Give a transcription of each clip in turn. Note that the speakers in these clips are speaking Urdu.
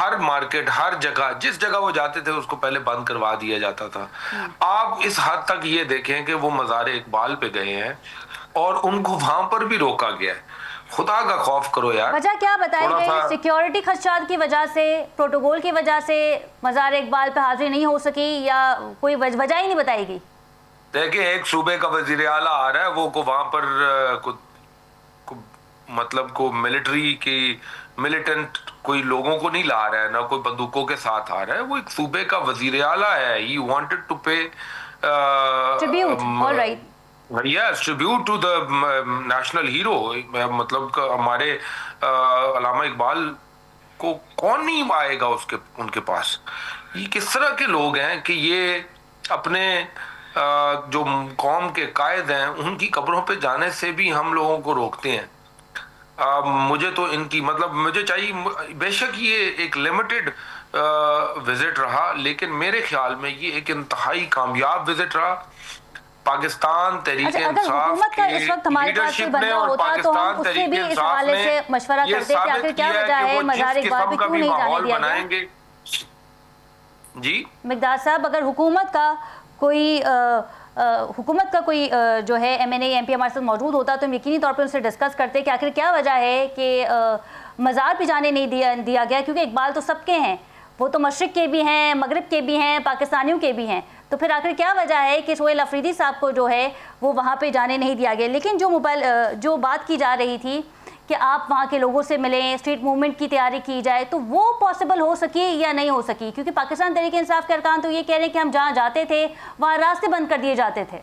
ہر مارکیٹ، ہر جگہ، جس جگہ وہ جاتے تھے اس کو پہلے بند کروا دیا جاتا تھا. آپ اس حد تک یہ دیکھیں کہ وہ مزار اقبال پہ گئے ہیں اور ان کو وہاں پر بھی روکا گیا ہے. خدا کا خوف کرو یار. وجہ کیا بتائی گئی؟ سیکیورٹی خدشات کی وجہ سے، پروٹوکول کی وجہ سے مزار اقبال پہ حاضری نہیں ہو سکی، یا کوئی وجہ ہی نہیں بتائی گئی؟ دیکھیں، ایک صوبے کا وزیر اعلیٰ آ رہا ہے، وہ کو وہاں پر مطلب کو ملٹری کی ملیٹنٹ کوئی لوگوں کو نہیں لا رہا ہے، نہ کوئی بندوقوں کے ساتھ آ رہا ہے. وہ ایک صوبے کا وزیر اعلیٰ ہے. He wanted to pay tribute. All right. Yes, tribute to the national hero. مطلب ہمارے علامہ اقبال کو کون نہیں آئے گا ان کے پاس. یہ کس طرح کے لوگ ہیں کہ یہ اپنے جو قوم کے قائد ہیں ان کی قبروں پہ جانے سے بھی ہم لوگوں کو روکتے ہیں. مجھے تو ان کی مطلب مجھے چاہیے، بے شک یہ ایک لمیٹڈ وزٹ رہا، لیکن میرے خیال میں یہ ایک انتہائی کامیاب وزٹ رہا. پاکستان تحریک انصاف کے لیڈرشپ نے اور پاکستان تحریک انصاف نے یہ ثابت کیا ہے کہ وہ جس قسم کا بھی ماحول بنائیں گے. جی مقداد صاحب، اگر حکومت کا کوئی جو ہے M N A M P ہمارے ساتھ موجود ہوتا تو ہم یقینی طور پر ان سے ڈسکس کرتے کہ آخر کیا وجہ ہے کہ مزار پہ جانے نہیں دیا گیا، کیونکہ اقبال تو سب کے ہیں، وہ تو مشرق کے بھی ہیں، مغرب کے بھی ہیں، پاکستانیوں کے بھی ہیں. تو پھر آخر کیا وجہ ہے کہ سہیل آفریدی صاحب کو جو ہے وہ وہاں پہ جانے نہیں دیا گیا؟ لیکن جو بات کی جا رہی تھی کہ آپ وہاں کے لوگوں سے ملیں، اسٹریٹ موومنٹ کی تیاری کی جائے، تو وہ پاسبل ہو سکی یا نہیں ہو سکی؟ کیونکہ پاکستان تحریک انصاف کے ارکان تو یہ کہہ رہے ہیں کہ ہم جہاں جاتے تھے وہاں راستے بند کر دیے جاتے تھے.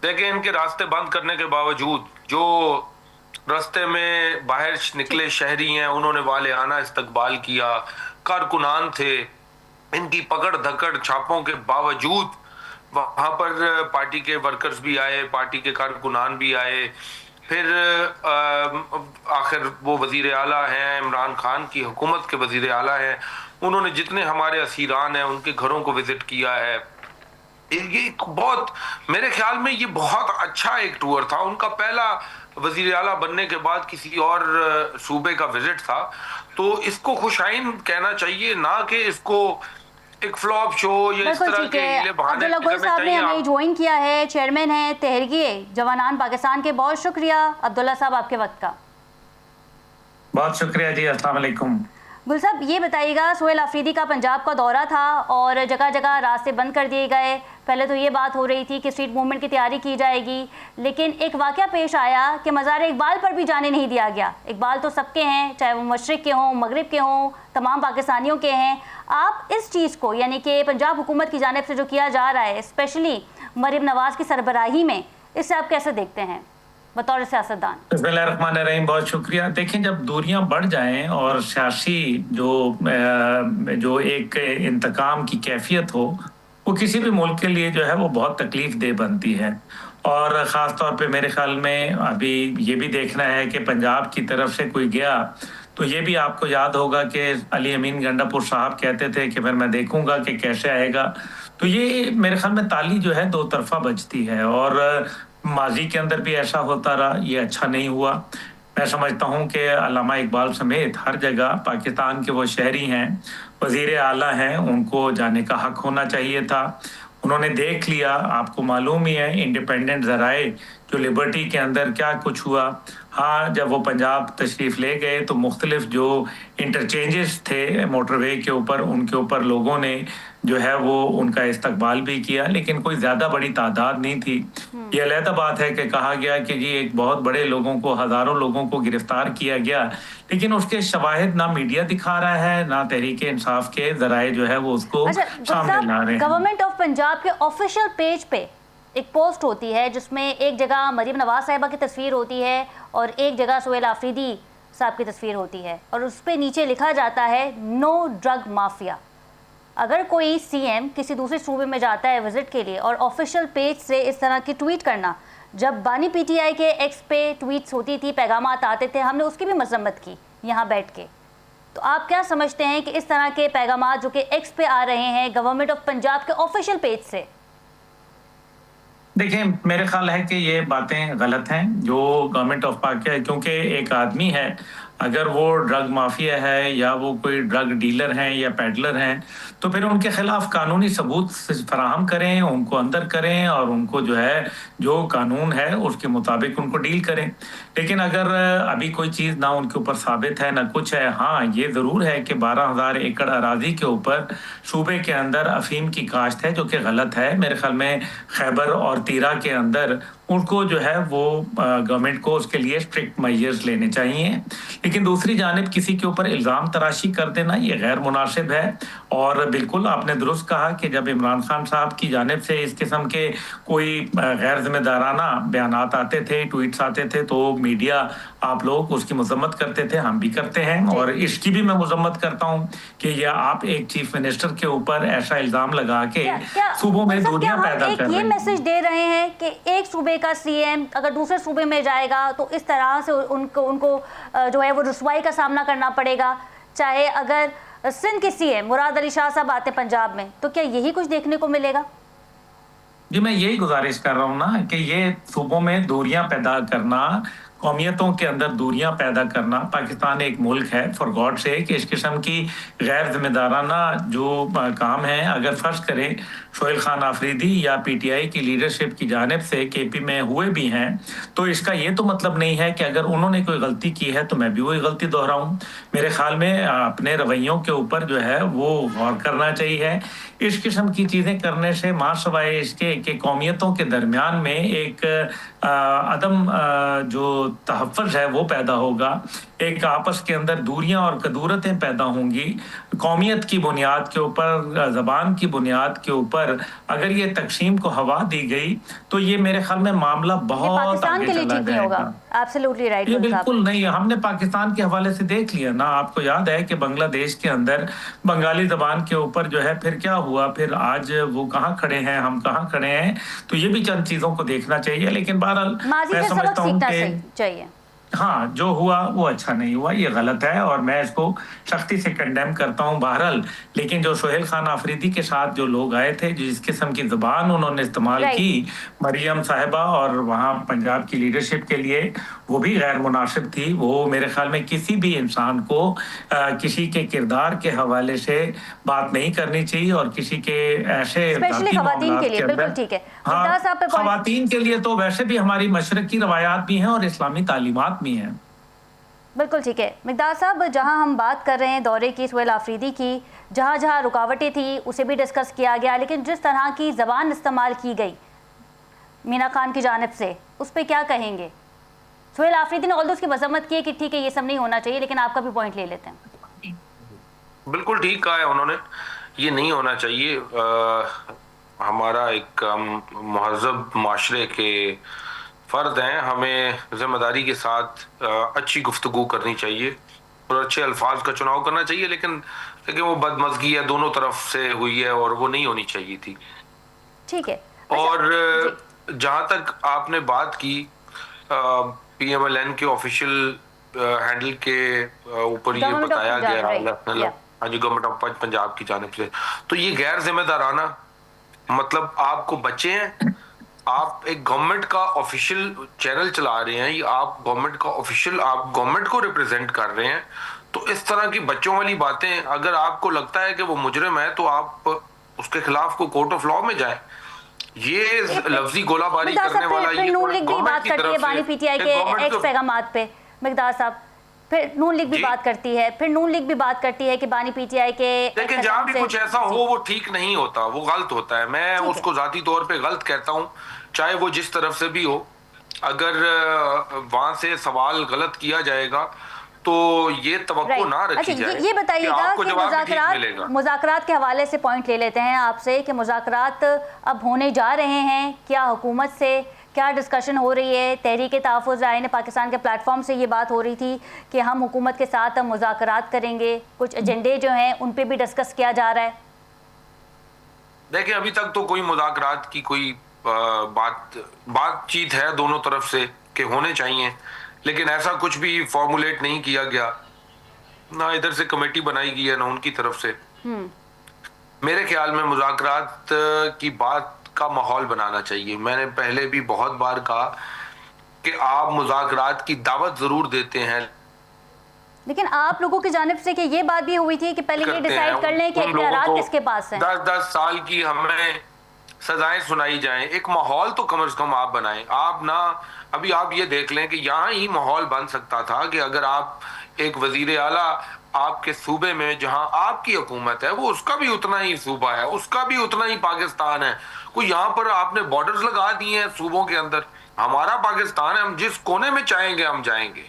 دیکھیں، ان کے راستے بند کرنے کے باوجود جو راستے میں باہر نکلے شہری ہیں انہوں نے والہانہ استقبال کیا، کارکنان تھے، ان کی پکڑ دھکڑ چھاپوں کے باوجود وہاں پر پارٹی کے ورکرز بھی آئے، پارٹی کے کارکنان بھی آئے. پھر آخر وہ وزیر اعلیٰ ہیں، عمران خان کی حکومت کے وزیر اعلیٰ ہیں، انہوں نے جتنے ہمارے اسیران ہیں ان کے گھروں کو وزٹ کیا ہے. یہ بہت میرے خیال میں یہ بہت اچھا ایک ٹور تھا. ان کا پہلا وزیر اعلیٰ بننے کے بعد کسی اور صوبے کا وزٹ تھا، تو اس کو خوش آئند کہنا چاہیے، نہ کہ اس کو ایک فلاپ شو یا اس طرح کے ہیلے بہانے عبداللہ گل صاحب نے ہمیں جوائن کیا ہے، چیئرمین ہیں تحریک جوانان پاکستان کے. بہت شکریہ عبداللہ صاحب آپ کے وقت کا. بہت شکریہ جی. السلام علیکم. گل صاحب یہ بتائیے گا، سہیل آفریدی کا پنجاب کا دورہ تھا اور جگہ جگہ راستے بند کر دیے گئے. پہلے تو یہ بات ہو رہی تھی کہ اسٹریٹ موومنٹ کی تیاری کی جائے گی، لیکن ایک واقعہ پیش آیا کہ مزار اقبال پر بھی جانے نہیں دیا گیا. اقبال تو سب کے ہیں، چاہے وہ مشرق کے ہوں، مغرب کے ہوں، تمام پاکستانیوں کے ہیں. آپ اس چیز کو، یعنی کہ پنجاب حکومت کی جانب سے جو کیا جا رہا ہے اسپیشلی مریم نواز کی سربراہی میں، اس سے آپ کیسے دیکھتے ہیں بطور سیاستدان؟ بسم اللہ الرحمن الرحیم. بہت شکریہ. دیکھیں، جب دوریاں بڑھ جائیں اور سیاسی جو ایک انتقام کی کیفیت ہو، وہ کسی بھی ملک کے لیے جو ہے وہ بہت تکلیف دہ بنتی ہے. اور خاص طور پہ میرے خیال میں ابھی یہ بھی دیکھنا ہے کہ پنجاب کی طرف سے کوئی گیا تو یہ بھی آپ کو یاد ہوگا کہ علی امین گنڈا پور صاحب کہتے تھے کہ پھر میں دیکھوں گا کہ کیسے آئے گا. تو یہ میرے خیال میں تالی جو ہے دو طرفہ بجتی ہے، اور ماضی کے اندر بھی ایسا ہوتا رہا، یہ اچھا نہیں ہوا. میں سمجھتا ہوں کہ علامہ اقبال سمیت ہر جگہ پاکستان کے وہ شہری ہیں، وزیر اعلیٰ ہیں، ان کو جانے کا حق ہونا چاہیے تھا. انہوں نے دیکھ لیا. آپ کو معلوم ہی ہے انڈیپینڈنٹ ذرائع جو لبرٹی کے اندر کیا کچھ ہوا. ہاں، جب وہ پنجاب تشریف لے گئے تو مختلف جو انٹرچینجز تھے موٹر وے کے اوپر، ان کے اوپر لوگوں نے جو ہے وہ ان کا استقبال بھی کیا، لیکن کوئی زیادہ بڑی تعداد نہیں تھی. یہ علیحدہ بات ہے کہ کہا گیا کہ جی ایک بہت بڑے لوگوں کو، ہزاروں لوگوں کو گرفتار کیا گیا، لیکن اس کے شواہد نہ میڈیا دکھا رہا ہے، نہ تحریک انصاف کے ذرائع جو ہے وہ اس کو سامنے لا رہے ہیں. گورنمنٹ آف پنجاب کے آفیشیل پیج پہ ایک پوسٹ ہوتی ہے جس میں ایک جگہ مریم نواز صاحبہ کی تصویر ہوتی ہے اور ایک جگہ سہیل آفریدی صاحب کی تصویر ہوتی ہے، اور اس پہ نیچے لکھا جاتا ہے نو ڈرگ مافیا. اگر کوئی سی ایم کسی دوسرے صوبے میں جاتا ہے وزٹ کے لیے اور آفیشیل پیج سے اس طرح کی ٹویٹ کرنا، جب بانی پی ٹی آئی کے ایکس پہ ٹویٹس ہوتی تھی، پیغامات آتے تھے، ہم نے اس کی بھی مذمت کی یہاں بیٹھ کے. تو آپ کیا سمجھتے ہیں کہ اس طرح کے پیغامات جو کہ ایکس پہ آ رہے ہیں گورنمنٹ آف پنجاب کے آفیشیل پیج سے؟ دیکھیں، میرے خیال ہے کہ یہ باتیں غلط ہیں جو گورنمنٹ آف پاک ہے، کیونکہ ایک آدمی ہے اگر وہ ڈرگ مافیا ہے یا وہ کوئی ڈرگ ڈیلر ہیں یا پیڈلر ہیں تو پھر ان کے خلاف قانونی ثبوت فراہم کریں، ان کو اندر کریں اور ان کو جو ہے جو قانون ہے اس کے مطابق ان کو ڈیل کریں. لیکن اگر ابھی کوئی چیز نہ ان کے اوپر ثابت ہے نہ کچھ ہے، ہاں یہ ضرور ہے کہ 12,000 ایکڑ اراضی کے اوپر صوبے کے اندر افیم کی کاشت ہے جو کہ غلط ہے. میرے خیال میں خیبر اور تیرا کے اندر ان کو جو ہے وہ گورنمنٹ کو اس کے لیے اسٹرکٹ میجرز لینے چاہیے. لیکن دوسری جانب کسی کے اوپر الزام تراشی کر دینا یہ غیر مناسب ہے. اور بالکل آپ نے درست کہا کہ جب عمران خان صاحب کی جانب سے اس قسم کے کوئی غیر ذمہ دارانہ بیانات آتے تھے، ٹویٹس آتے تھے تو میڈیا آپ لوگ اس کی مذمت کرتے تھے، ہم بھی کرتے ہیں اور اس کی بھی میں مذمت کرتا ہوں کہ یہ آپ ایک چیف منسٹر کے اوپر ایسا الزام لگا کے صوبوں میں دوریاں پیدا کر رہے ہیں. یہ میسج دے رہے ہیں کہ ایک صوبے کا سی ایم اگر دوسرے صوبے میں جائے گا تو اس طرح سے ان کو جو ہے وہ رسوائی کا سامنا کرنا پڑے گا. چاہے اگر سندھ کے سی ایم مراد علی شاہ صاحب آتے پنجاب میں تو کیا یہی کچھ دیکھنے کو ملے گا؟ جی میں یہی گزارش کر رہا ہوں نا کہ یہ صوبوں میں دوریاں پیدا کرنا، قومیتوں کے اندر دوریاں پیدا کرنا. پاکستان ایک ملک ہے، فار گاڈ سے کہ اس قسم کی غیر ذمہ دارانہ جو کام ہیں اگر فرض کریں سہیل خان آفریدی یا پی ٹی آئی کی لیڈرشپ کی جانب سے کے پی میں ہوئے بھی ہیں تو اس کا یہ تو مطلب نہیں ہے کہ اگر انہوں نے کوئی غلطی کی ہے تو میں بھی وہی غلطی دہراؤں. میرے خیال میں اپنے رویوں کے اوپر جو ہے وہ غور کرنا چاہیے. اس قسم کی چیزیں کرنے سے ماں سوائے اس کے کہ قومیتوں کے درمیان میں ایک عدم جو تحفظ ہے وہ پیدا ہوگا، ایک آپس کے اندر دوریاں اور کدورتیں پیدا ہوں گی. قومیت کی بنیاد کے اوپر، زبان کی بنیاد کے اوپر اگر یہ تقسیم کو ہوا دی گئی تو یہ میرے خیال میں معاملہ بہت پاکستان کے لیے ٹھیک نہیں ہوگا. Absolutely right. یہ بالکل نہیں. ہم نے پاکستان کے حوالے سے دیکھ لیا نا، آپ کو یاد ہے کہ بنگلہ دیش کے اندر بنگالی زبان کے اوپر جو ہے پھر کیا ہوا، پھر آج وہ کہاں کھڑے ہیں، ہم کہاں کھڑے ہیں. تو یہ بھی چند چیزوں کو دیکھنا چاہیے. لیکن بہرحال میں سمجھتا ہوں کہ چاہیے ہاں جو ہوا وہ اچھا نہیں ہوا، یہ غلط ہے اور میں اس کو سختی سے کنڈیم کرتا ہوں. بہرحال لیکن جو سہیل خان آفریدی کے ساتھ جو لوگ آئے تھے، جس قسم کی زبان انہوں نے استعمال کی مریم صاحبہ اور وہاں پنجاب کی لیڈرشپ کے لیے، وہ بھی غیر مناسب تھی. وہ میرے خیال میں کسی بھی انسان کو کسی کے کردار کے حوالے سے بات نہیں کرنی چاہیے اور کسی کے ایسے خواتین کے لیے بالکل ٹھیک ہے. خواتین کے لیے تو ویسے بھی ہماری مشرقی روایات بھی ہیں اور اسلامی تعلیمات بھی ہیں. بالکل ٹھیک ہے. مقداد صاحب جہاں ہم بات کر رہے ہیں دورے کی سہیل آفریدی کی، جہاں جہاں رکاوٹیں تھیں اسے بھی ڈسکس کیا گیا، لیکن جس طرح کی زبان استعمال کی گئی مینا خان کی جانب سے اس پہ کیا کہیں گے؟ سہیل آفریدی نے آلدو اس کی مذمت کی ہے کہ ٹھیک ہے یہ سب نہیں ہونا چاہیے، لیکن آپ کا بھی پوائنٹ لے لیتے ہیں. بالکل ٹھیک کہا ہے انہوں نے، یہ نہیں ہونا چاہیے. ہمارا ایک مہذب معاشرے کے فرد ہیں، ہمیں ذمہ داری کے ساتھ اچھی گفتگو کرنی چاہیے اور اچھے الفاظ کا چناؤ کرنا چاہیے. لیکن وہ بدمزگی ہے دونوں طرف سے ہوئی ہے اور وہ نہیں ہونی چاہیے تھی. ٹھیک ہے. اور جہاں تک آپ نے بات کی پی ایم ایل این کے آفیشیل ہینڈل کے اوپر یہ بتایا گیا جو گورنمنٹ آف پنجاب کی جانب سے، تو یہ غیر ذمہ دارانہ، مطلب آپ کو بچے ہیں، آپ ایک گورنمنٹ کا آفیشیل چینل چلا رہے ہیں، آپ گورنمنٹ کا آفیشیل، آپ گورنمنٹ کو ریپرزینٹ کر رہے ہیں، تو اس طرح کی بچوں والی باتیں اگر آپ کو لگتا ہے کہ وہ مجرم ہے تو آپ اس کے خلاف کو کورٹ آف لا میں جائیں. یہ لفظی گولہ باری کرنے والا یہ نون لیگ بھی بات کرتی ہے بانی پی ٹی آئی کے ایکس پیغامات پہ. مقداد صاحب پھر نون لیگ بھی بات کرتی ہے، پھر نون لیگ بھی بات کرتی ہے کہ بانی پی ٹی آئی کے، لیکن جہاں بھی کچھ ایسا ہو وہ ٹھیک نہیں ہوتا، وہ غلط ہوتا ہے. میں اس کو ذاتی طور پہ غلط کہتا ہوں، چاہے وہ جس طرف سے بھی ہو. اگر وہاں سے سوال غلط کیا جائے گا تو یہ توقع نہ رکھی جائے. یہ بتائیے گا کہ مذاکرات کے حوالے سے پوائنٹ لے لیتے ہیں آپ سے کہ مذاکرات اب ہونے جا رہے ہیں، کیا حکومت سے کیا ڈسکشن ہو رہی ہے؟ تحریک تحفظ رائے پاکستان کے پلیٹ فارم سے یہ بات ہو رہی تھی کہ ہم حکومت کے ساتھ مذاکرات کریں گے، کچھ ایجنڈے جو ہیں ان پہ بھی ڈسکس کیا جا رہا ہے. دیکھیں ابھی تک تو کوئی مذاکرات کی کوئی بات چیت ہے دونوں طرف سے کہ ہونے چاہیے، لیکن ایسا کچھ بھی فارمولیٹ نہیں کیا گیا، نہ ادھر سے کمیٹی بنائی گئی ہے نہ ان کی طرف سے. میرے خیال میں مذاکرات کی بات کا ماحول بنانا چاہیے. میں نے پہلے بھی بہت بار کہا کہ آپ مذاکرات کی دعوت ضرور دیتے ہیں لیکن آپ لوگوں کی جانب سے کہ یہ بات بھی ہوئی تھی کہ پہلے یہ ڈیسائیڈ کر لیں کہ اختیارات کس کے پاس ہیں. 10 سال کی ہمیں سزائیں سنائی جائیں, ایک ماحول تو کم از کم آپ بنائیں. آپ نہ ابھی آپ یہ دیکھ لیں کہ یہاں ہی ماحول بن سکتا تھا کہ اگر آپ ایک وزیر اعلیٰ آپ کے صوبے میں جہاں آپ کی حکومت ہے وہ اس کا بھی اتنا ہی صوبہ ہے, اس کا بھی اتنا ہی پاکستان ہے, کوئی یہاں پر آپ نے بارڈرز لگا دیے ہیں صوبوں کے اندر. ہمارا پاکستان ہے, ہم جس کونے میں چاہیں گے ہم جائیں گے.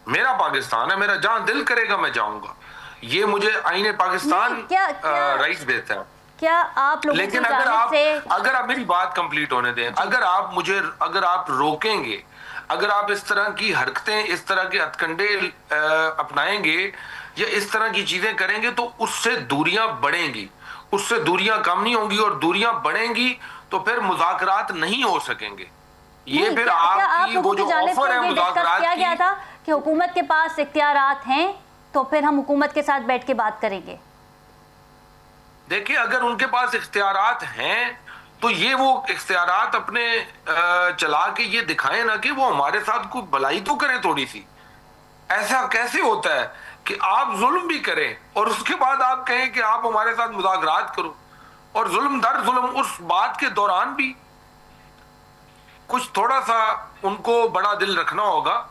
میرا پاکستان ہے, میرا جہاں دل کرے گا میں جاؤں گا. یہ مجھے آئین پاکستان رائٹس دیتا ہے. کیا آپ لوگوں لیکن اگر آپ میری بات کمپلیٹ ہونے دیں, اگر آپ روکیں گے, اگر آپ اس طرح کی حرکتیں, اس طرح کے ہتھکنڈے اپنائیں گے یا اس طرح کی چیزیں کریں گے تو اس سے دوریاں بڑھیں گی, اس سے دوریاں کم نہیں ہوں گی, اور دوریاں بڑھیں گی تو پھر مذاکرات نہیں ہو سکیں گے. یہ پھر آپ کی وہ جو آفر ہے مذاکرات کی کیا تھا کہ حکومت کے پاس اختیارات ہیں تو پھر ہم حکومت کے ساتھ بیٹھ کے بات کریں گے. دیکھیں اگر ان کے پاس اختیارات ہیں تو یہ وہ اختیارات اپنے چلا کے یہ دکھائیں نا کہ وہ ہمارے ساتھ کوئی بھلائی تو کریں تھوڑی سی. ایسا کیسے ہوتا ہے کہ آپ ظلم بھی کریں اور اس کے بعد آپ کہیں کہ آپ ہمارے ساتھ مذاکرات کرو, اور ظلم در ظلم اس بات کے دوران بھی کچھ تھوڑا سا ان کو بڑا دل رکھنا ہوگا.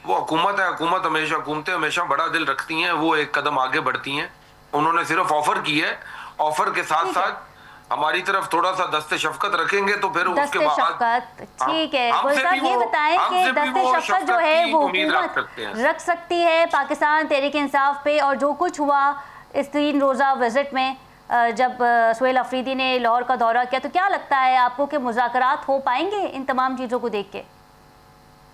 وہ حکومت ہے, حکومتیں ہمیشہ بڑا دل رکھتی ہیں, وہ ایک قدم آگے بڑھتی ہیں. انہوں نے صرف آفر کی ہے, آفر کے ساتھ ساتھ ہماری طرف تھوڑا سا دست شفقت رکھیں گے تو پھر اس کے بعد ٹھیک ہے. گل صاحب یہ بتائیں کہ دست شفقت جو ہے وہ حکومت رکھ سکتی ہے پاکستان تحریک انصاف پہ, اور جو کچھ ہوا اس 3 روزہ وزٹ میں جب سہیل آفریدی نے لاہور کا دورہ کیا, تو کیا لگتا ہے آپ کو کہ مذاکرات ہو پائیں گے ان تمام چیزوں کو دیکھ کے؟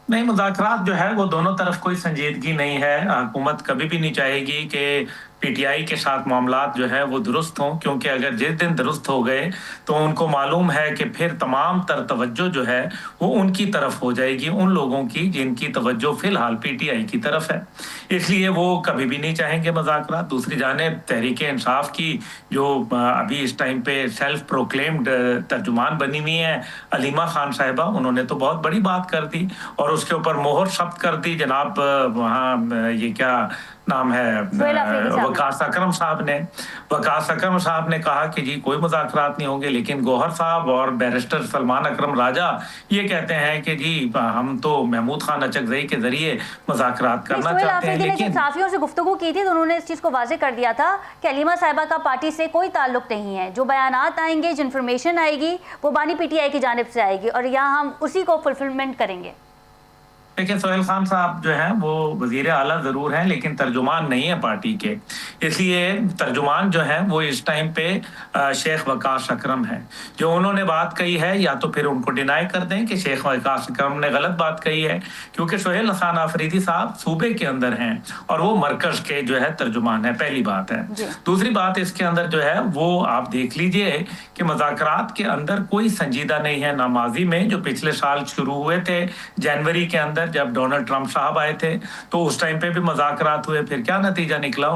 نہیں, مذاکرات جو ہے وہ دونوں طرف کوئی سنجیدگی نہیں ہے. حکومت کبھی بھی نہیں چاہے گی کہ پی ٹی آئی کے ساتھ معاملات جو ہے وہ درست ہوں, کیونکہ اگر جس دن درست ہو گئے تو ان کو معلوم ہے کہ پھر تمام تر توجہ جو ہے وہ ان کی طرف ہو جائے گی, ان لوگوں کی جن کی توجہ فی الحال پی ٹی آئی کی طرف ہے. اس لیے وہ کبھی بھی نہیں چاہیں گے مذاکرات. دوسری جانب تحریک انصاف کی جو ابھی اس ٹائم پہ سیلف پروکلیمڈ ترجمان بنی ہوئی ہیں علیمہ خان صاحبہ, انہوں نے تو بہت بڑی بات کر دی اور اس کے اوپر مہر ثبت کر دی. جناب وہاں یہ کیا نام ہے, وقاص اکرم صاحب نے کہا کہ جی کوئی مذاکرات نہیں ہوں گے, لیکن گوہر صاحب اور بیرسٹر سلمان اکرم راجہ یہ کہتے ہیں کہ جی ہم تو محمود خان اچکزئی کے ذریعے مذاکرات کرنا چاہتے ہیں. لیکن جب صحافیوں سے گفتگو کی تھی تو انہوں نے اس چیز کو واضح کر دیا تھا کہ علیمہ صاحبہ کا پارٹی سے کوئی تعلق نہیں ہے, جو بیانات آئیں گے, جو انفارمیشن آئے گی وہ بانی پی ٹی آئی کی جانب سے آئے گی, اور یہاں ہم اسی کو فلفلمنٹ کریں گے. لیکن سہیل خان صاحب جو ہیں وہ وزیر اعلیٰ ضرور ہیں لیکن ترجمان نہیں ہے پارٹی کے, اس لیے ترجمان جو ہیں وہ اس ٹائم پہ شیخ وقاص اکرم ہے. جو انہوں نے بات کہی ہے یا تو پھر ان کو ڈینائی کر دیں کہ شیخ وقاص اکرم نے غلط بات کہی ہے, کیونکہ سہیل خان آفریدی صاحب صوبے کے اندر ہیں اور وہ مرکز کے جو ہے ترجمان ہے, پہلی بات ہے. دوسری بات اس کے اندر جو ہے وہ آپ دیکھ لیجئے کہ مذاکرات کے اندر کوئی سنجیدہ نہیں ہے. نہ ماضی میں جو پچھلے سال شروع ہوئے تھے جنوری کے اندر جب ڈونلڈ ٹرمپ صاحب آئے تھے تو اس ٹائم پہ بھی مذاکرات ہوئے, پھر کیا نتیجہ نکلا؟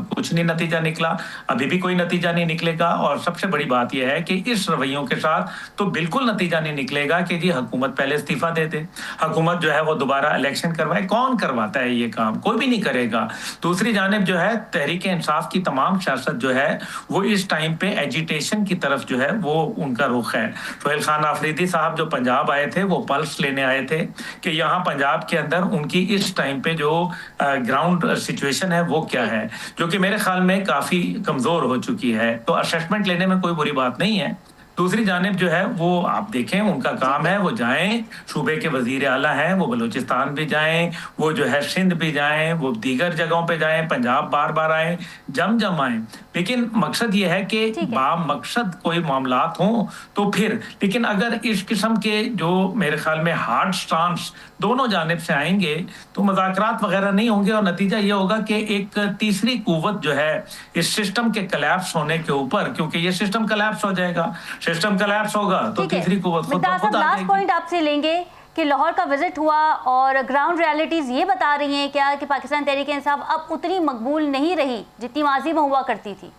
کچھ نہیں نتیجہ نکلا, ابھی بھی کوئی نتیجہ نہیں نکلے گا. اور سب سے بڑی بات یہ ہے کہ اس رویوں کے ساتھ تو بالکل نتیجہ نہیں نکلے گا کہ جی حکومت پہلے استعفیٰ دے دے, حکومت جو ہے وہ دوبارہ الیکشن کروائے. کون کرواتا ہے یہ کام؟ کوئی بھی نہیں کرے گا. دوسری جانب جو ہے تحریک انصاف کی تمام سیاست جو ہے وہ اس ٹائم پہ ایجیٹیشن کی طرف جو ہے وہ ان کا رخ ہے. سہیل خان آفریدی صاحب جو پنجاب آئے تھے وہ پلس لینے آئے تھے کہ یہاں پنجاب کے اندر ان کی اس ٹائم پہ جو گراؤنڈ سچویشن ہے وہ کیا ہے, جو کہ میرے خیال میں کافی کمزور ہو چکی ہے. تو اسیسمنٹ لینے میں کوئی بری بات نہیں ہے. دوسری جانب جو ہے وہ آپ دیکھیں ان کا کام ہے, وہ جائیں, صوبے کے وزیر اعلیٰ ہیں, وہ بلوچستان بھی جائیں, وہ جو ہے سندھ بھی جائیں, وہ دیگر جگہوں پہ جائیں, پنجاب بار بار آئیں, جم آئیں. لیکن مقصد یہ ہے کہ با مقصد کوئی معاملات ہوں تو پھر, لیکن اگر اس قسم کے جو میرے خیال میں ہارڈ سٹانس دونوں جانب سے آئیں گے تو مذاکرات وغیرہ نہیں ہوں گے, اور نتیجہ یہ ہوگا کہ ایک تیسری قوت جو ہے اس سسٹم کے کلیپس ہونے کے اوپر, کیونکہ یہ سسٹم کلیپس ہو جائے گا, سسٹم کلیپس ہوگا تو تیسری قوت خود بخود آ جائے گی. لاسٹ پوائنٹ آپ سے لیں گے کہ لاہور کا وزٹ ہوا اور گراؤنڈ ریالٹیز یہ بتا رہی ہیں کیا کہ پاکستان تحریک انصاف اب اتنی مقبول نہیں رہی جتنی ماضی میں ہوا کرتی تھی,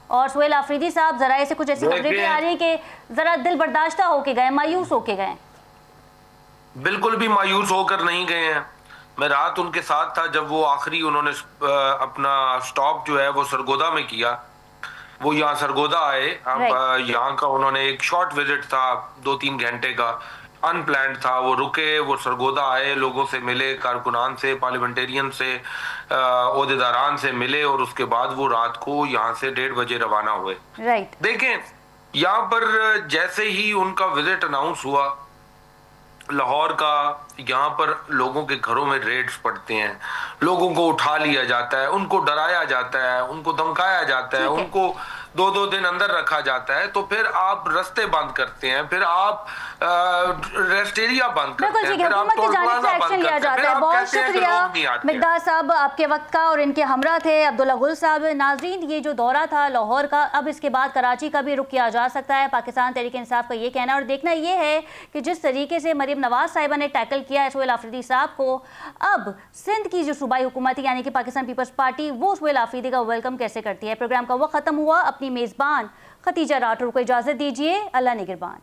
اور سہیل آفریدی صاحب ذرائع سے کچھ ایسی خبریں بھی آ رہی ہیں کہ ذرا دل برداشتہ ہو کے گئے, مایوس ہو کے گئے؟ بالکل بھی مایوس ہو کر نہیں گئے ہیں. میں رات ان کے ساتھ تھا جب وہ آخری انہوں نے اپنا سٹاپ جو ہے وہ سرگودا میں کیا. وہ یہاں سرگودا آئے, یہاں کا انہوں نے ایک شارٹ وزٹ تھا 2-3 گھنٹے کا, ان پلانڈ تھا. وہ رکے, وہ سرگودا آئے, لوگوں سے ملے, کارکنان سے, پارلیمنٹیرین سے, عہدیداران سے ملے, اور اس کے بعد وہ رات کو یہاں سے 1:30 بجے روانہ ہوئے. دیکھیں یہاں پر جیسے ہی ان کا وزٹ اناؤنس ہوا لاہور کا, یہاں پر لوگوں کے گھروں میں ریڈز پڑتے ہیں, لوگوں کو اٹھا لیا جاتا ہے, ان کو ڈرایا جاتا ہے, ان کو دھمکایا جاتا ہے, ان کو 2 دن اندر رکھا جاتا ہے. تو پھر آپ رستے بند کرتے ہیں, پھر آپ ریسٹ ایریا بند کرتے ہیں, پھر آپ ٹول پلازا بند کرتے ہیں, پھر آپ کہتے ہیں کہ لوگ نہیں آتے. مقدار صاحب آپ کے وقت کا اور ان کے ہمراہ تھے عبداللہ گل صاحب. ناظرین یہ جو دورہ تھا لاہور کا, اب اس کے بعد کراچی کا بھی رخ کیا جا سکتا ہے. پاکستان تحریک انصاف کا یہ کہنا ہے, اور دیکھنا یہ ہے کہ جس طریقے سے مریم نواز صاحبہ نے ٹیکل کیا ہے سہیل آفریدی صاحب کو, اب سندھ کی جو صوبائی حکومت ہے یعنی کہ پاکستان پیپلز پارٹی, وہ سہیل آفریدی کا ویلکم کیسے کرتی ہے. پروگرام کا وقت ختم ہوا. اپنی میزبان ختیجہ راٹھور کو اجازت دیجیے. اللہ نگہبان.